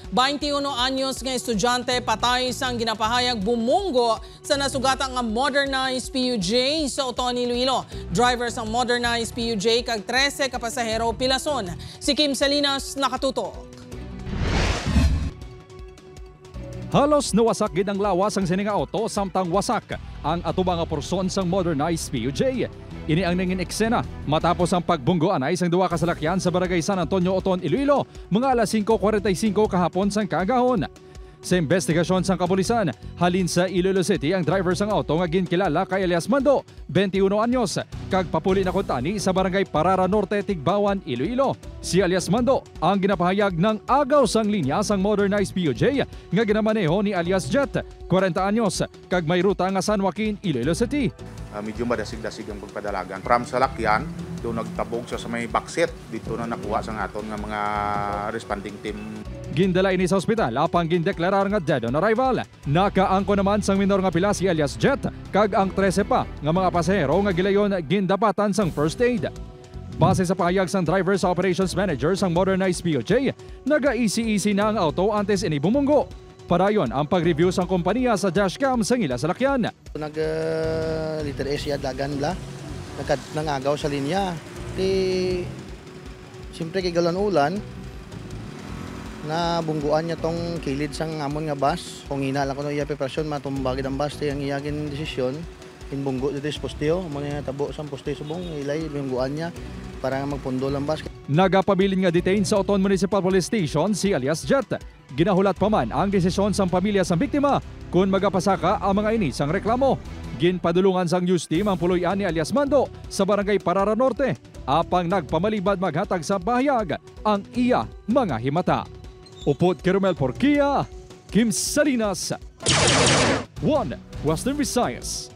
21 anyos nga estudyante patay sang ginapahayag bumunggo sa nasugatang nga modernized PUJ sa Oton, Iloilo. Driver sang modernized PUJ kag 13 ka pasahero pilason. Si Kim Salinas nakatutok. Halos nawasak gid ang lawas ang sininga auto samtang wasak ang atubang nga porson sang modernized PUJ. Ini ang nangin eksena matapos ang pagbunggo anay sang duwa ka salakyan sa barangay San Antonio, Oton, Iloilo mga alas 5:45 kahapon sang kagahon. Sa investigasyon sang kapulisan, halin sa Iloilo City ang driver sang auto nga ginkilala kay alias Mando, 21 anyos, kag papuli na kuntani sa barangay Parara Norte, Tigbawan, Iloilo. Si alias Mando ang ginapahayag ng agaw sang linya sang modernized PUJ nga ginamaneho ni alias Jet, 40 anyos, kag may ruta nga San Joaquin, Iloilo City. Medyo madasig-dasig ang pagpadalagan. From salakyan, doon nagtabog siya sa may backseat. Dito na nakuha sa aton nga mga responding team. Gindala ini sa ospital apang gindeklarar nga dead on arrival. Nakaangko naman sang minor nga pila si alias Jet kag ang 13 pa nga mga pasahero nga gilayon gindapatan sang first aid. Base sa pahayag sang driver sa operations manager sang modernized PUJ, naga-easy-easy na ang auto antes ini bumunggo. Parayon ang pag-review sang kompanya sa dashcam sang ila salakyan. Liter S ya dagan bla. Nangagaw sa linya. Siyempre kay galon ulan na bungguan niya tong kilid sang amon nga bus. Kung ina lang ko no iya preparasyon matumbagid ang bus ang iyagin desisyon inbunggo dito sa posteo mga tabo sang posteo subong ilay bungguan niya para magpundol ang bus. Nagapabilin nga detain sa Oton Municipal Police Station si alias Jet. Ginahulat pa man ang desisyon sang pamilya sang biktima kung magapasaka ang mga ini sang reklamo. Ginpadulungan sang news team ang puloy-an ni alias Mando sa barangay Parara Norte apang nagpamalibad maghatag sa bahayag ang iya mga himata. Upod Kerumel Porquia, Kim Salinas, 1 Western Visayas.